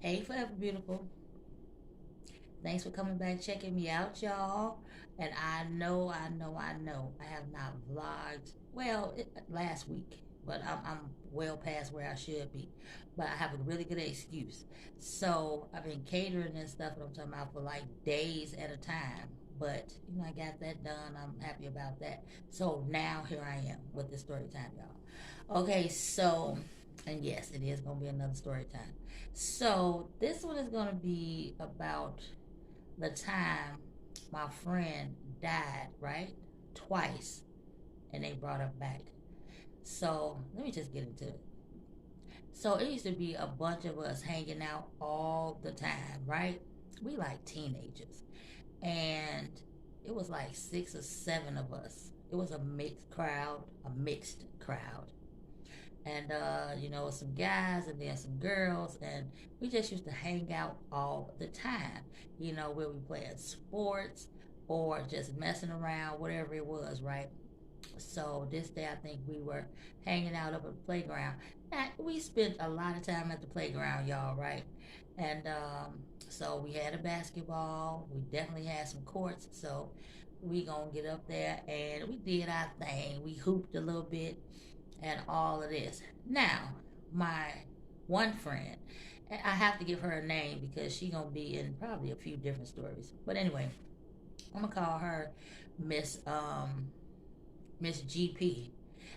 Hey, Forever Beautiful. Thanks for coming back, checking me out, y'all. And I know, I have not vlogged, well, last week, but I'm well past where I should be. But I have a really good excuse. So I've been catering and stuff, and I'm talking about for like days at a time. But, I got that done. I'm happy about that. So now here I am with the story time, y'all. Okay, so, and yes, it is going to be another story time. So this one is going to be about the time my friend died, right? Twice, and they brought her back. So let me just get into it. So it used to be a bunch of us hanging out all the time, right? We like teenagers. And it was like 6 or 7 of us. It was a mixed crowd. And some guys and then some girls, and we just used to hang out all the time, where we playing sports or just messing around, whatever it was, right? So this day I think we were hanging out up at the playground. Now, we spent a lot of time at the playground, y'all, right? And so we had a basketball. We definitely had some courts. So we gonna get up there and we did our thing. We hooped a little bit and all of this. Now, my one friend, I have to give her a name because she gonna be in probably a few different stories. But anyway, I'm gonna call her Miss Miss GP.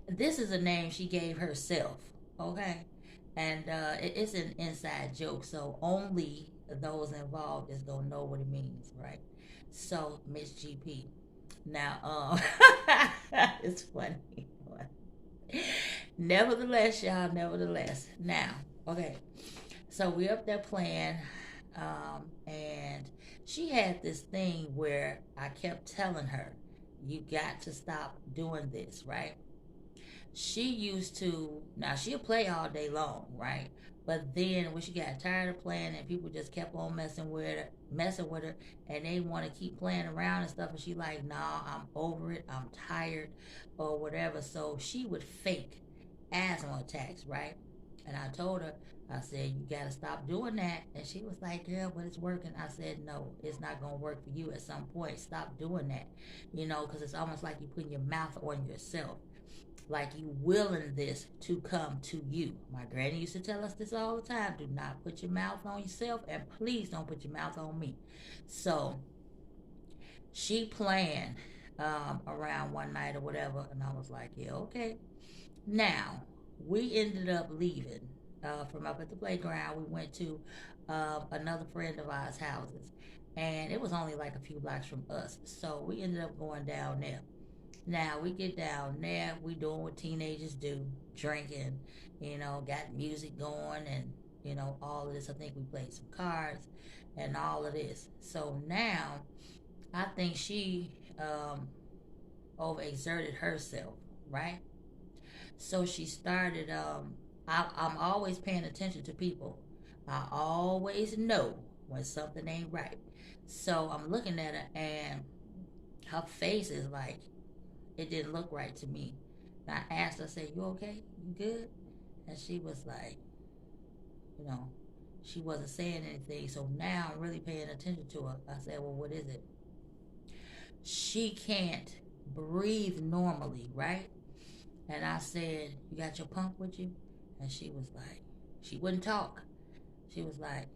This is a name she gave herself, okay? And it's an inside joke, so only those involved is gonna know what it means, right? So Miss GP. Now, it's funny. Nevertheless, y'all, nevertheless. Now, okay, so we up there playing, and she had this thing where I kept telling her, you got to stop doing this, right? She used to, now she'll play all day long, right? But then when she got tired of playing and people just kept on messing with her, and they want to keep playing around and stuff, and she like, nah, I'm over it, I'm tired, or whatever. So she would fake asthma attacks, right? And I told her, I said, you got to stop doing that. And she was like, girl, but it's working. I said, no, it's not going to work for you at some point. Stop doing that, because it's almost like you're putting your mouth on yourself, like you willing this to come to you. My granny used to tell us this all the time. Do not put your mouth on yourself, and please don't put your mouth on me. So she planned around one night or whatever, and I was like, yeah, okay. Now, we ended up leaving from up at the playground. We went to another friend of ours' houses, and it was only like a few blocks from us. So we ended up going down there. Now we get down there, we doing what teenagers do, drinking, got music going, and all of this. I think we played some cards and all of this. So now I think she overexerted herself, right? So she started. I'm always paying attention to people. I always know when something ain't right. So I'm looking at her, and her face is like, it didn't look right to me. And I asked her, I said, you okay? You good? And she was like, you know, she wasn't saying anything. So now I'm really paying attention to her. I said, well, what is it? She can't breathe normally, right? And I said, you got your pump with you? And she was like, she wouldn't talk. She was like,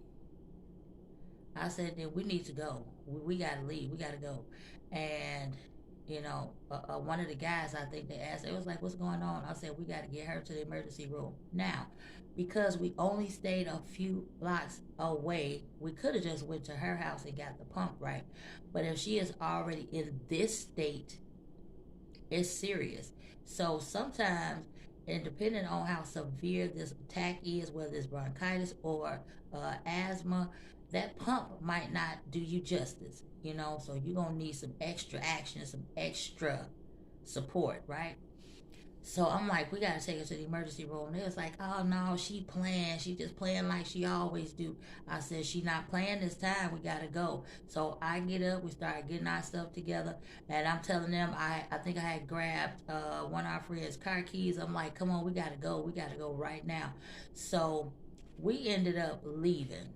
I said, then we need to go. We got to leave. We got to go. And, one of the guys, I think they asked, it was like, what's going on? I said, we got to get her to the emergency room. Now, because we only stayed a few blocks away, we could have just went to her house and got the pump, right? But if she is already in this state, it's serious. So sometimes, and depending on how severe this attack is, whether it's bronchitis or asthma, that pump might not do you justice. So you're going to need some extra action, some extra support, right? So I'm like, we gotta take her to the emergency room. They was like, oh no, she playing. She just playing like she always do. I said, she not playing this time. We gotta go. So I get up. We start getting our stuff together, and I'm telling them, I think I had grabbed one of our friends' car keys. I'm like, come on, we gotta go. We gotta go right now. So we ended up leaving.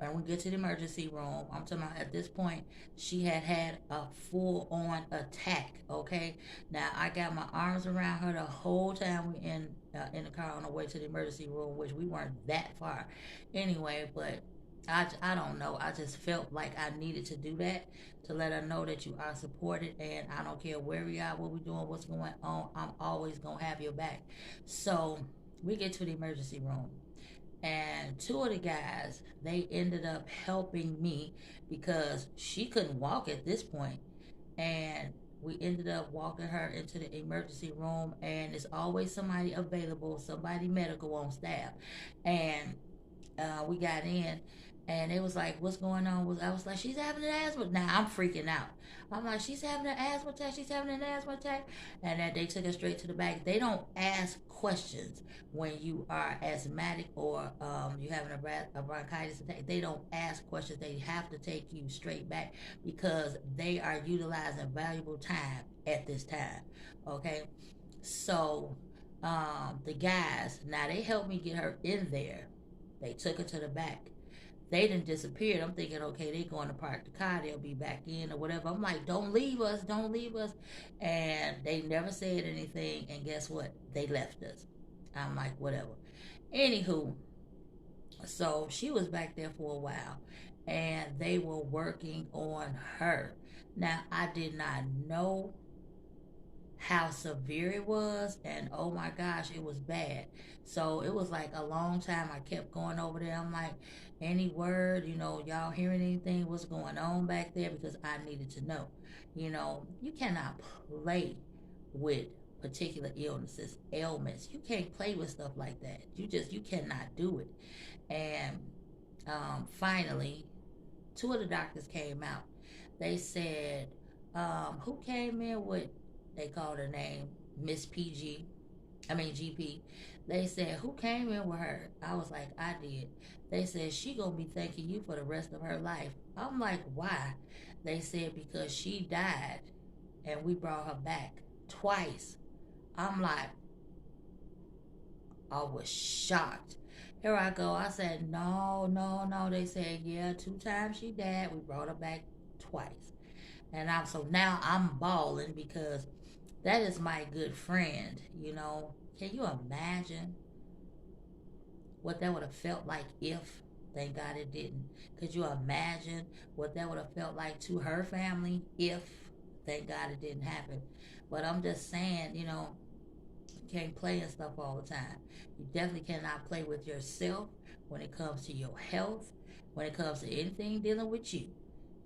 And we get to the emergency room. I'm talking about at this point, she had a full on attack. Okay, now I got my arms around her the whole time we in the car on the way to the emergency room, which we weren't that far, anyway. But I don't know. I just felt like I needed to do that to let her know that you are supported, and I don't care where we are, what we're doing, what's going on. I'm always gonna have your back. So we get to the emergency room, and two of the guys, they ended up helping me because she couldn't walk at this point, and we ended up walking her into the emergency room, and there's always somebody available, somebody medical on staff. And we got in, and it was like, "What's going on?" I was like, "She's having an asthma." Now I'm freaking out. I'm like, "She's having an asthma attack. She's having an asthma attack," and then they took her straight to the back. They don't ask questions when you are asthmatic or you having a bronchitis attack. They don't ask questions. They have to take you straight back because they are utilizing valuable time at this time. Okay, so the guys, now they helped me get her in there. They took her to the back. They didn't disappear. I'm thinking, okay, they're going to park the car. They'll be back in or whatever. I'm like, don't leave us. Don't leave us. And they never said anything. And guess what? They left us. I'm like, whatever. Anywho, so she was back there for a while. And they were working on her. Now, I did not know how severe it was, and oh my gosh, it was bad. So it was like a long time. I kept going over there. I'm like, any word, y'all hearing anything, what's going on back there, because I needed to know. You cannot play with particular illnesses, ailments. You can't play with stuff like that. You cannot do it. And finally, two of the doctors came out. They said, who came in with, they called her name, Miss PG, I mean GP. They said, who came in with her? I was like, I did. They said, she gonna be thanking you for the rest of her life. I'm like, why? They said, because she died and we brought her back twice. I'm like, I was shocked. Here I go. I said, no, no, no. They said, yeah, 2 times she died. We brought her back twice. And so now I'm bawling because that is my good friend. Can you imagine what that would have felt like if, thank God it didn't. Could you imagine what that would have felt like to her family if, thank God it didn't happen? But I'm just saying, you can't play and stuff all the time. You definitely cannot play with yourself when it comes to your health, when it comes to anything dealing with you.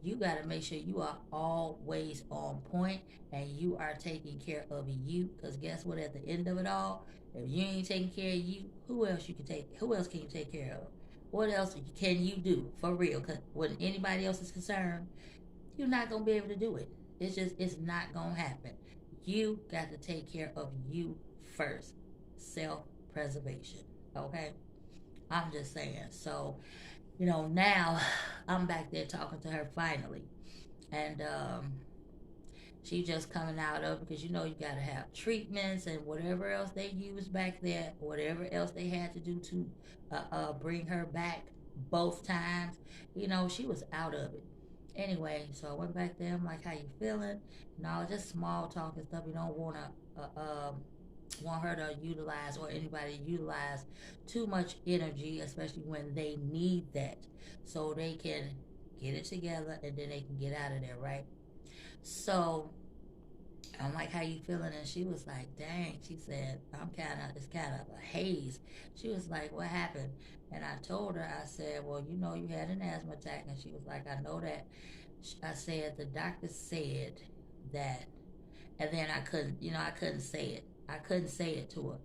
You got to make sure you are always on point and you are taking care of you. Because guess what? At the end of it all, if you ain't taking care of you, who else can you take care of? What else can you do for real? Because when anybody else is concerned, you're not gonna be able to do it. It's not gonna happen. You got to take care of you first. Self-preservation. Okay? I'm just saying. So now I'm back there talking to her finally. And she just coming out of, because you gotta have treatments and whatever else they used back there, whatever else they had to do to bring her back both times. She was out of it. Anyway, so I went back there. I'm like, how you feeling? Just small talk and stuff. You don't want her to utilize, or anybody to utilize, too much energy, especially when they need that, so they can get it together and then they can get out of there, right? So I'm like, how you feeling? And she was like, dang. She said, it's kind of a haze. She was like, what happened? And I told her, I said, well, you had an asthma attack. And she was like, I know that. I said, the doctor said that. And then I couldn't say it. I couldn't say it to her.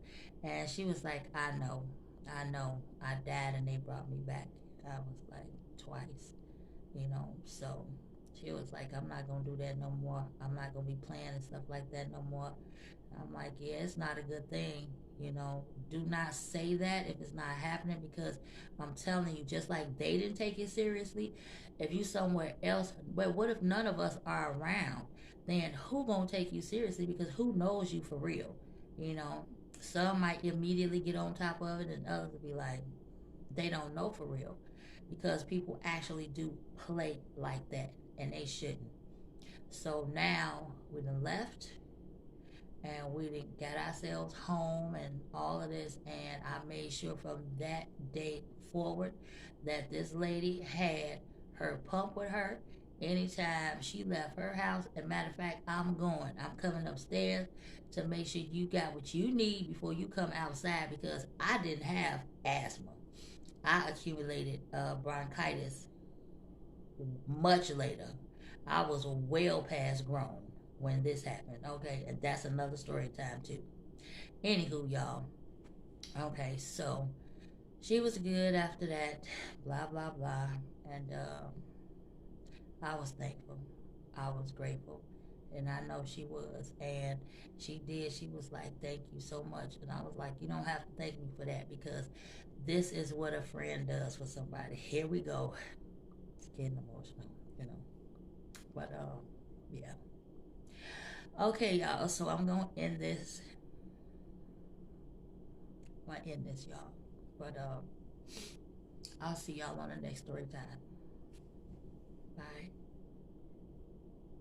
And she was like, I know. I died and they brought me back. I was like, twice, So she was like, I'm not going to do that no more. I'm not going to be playing and stuff like that no more. I'm like, yeah, it's not a good thing. Do not say that if it's not happening, because I'm telling you, just like they didn't take it seriously, if you somewhere else, but what if none of us are around? Then who gonna take you seriously? Because who knows you for real? Some might immediately get on top of it, and others will be like, they don't know for real. because people actually do play like that, and they shouldn't. So now we done left, and we didn't get ourselves home and all of this, and I made sure from that day forward that this lady had her pump with her anytime she left her house. As a matter of fact, I'm coming upstairs to make sure you got what you need before you come outside, because I didn't have asthma. I accumulated bronchitis much later. I was well past grown when this happened. Okay, and that's another story time too. Anywho, y'all. Okay, so she was good after that. Blah blah blah, and I was thankful. I was grateful, and I know she was. And she did. She was like, "Thank you so much," and I was like, "You don't have to thank me for that, because this is what a friend does for somebody." Here we go. It's getting emotional, you know. But yeah. Okay, y'all. So I'm gonna end this. I'm gonna end this, y'all. But I'll see y'all on the next story time. Bye.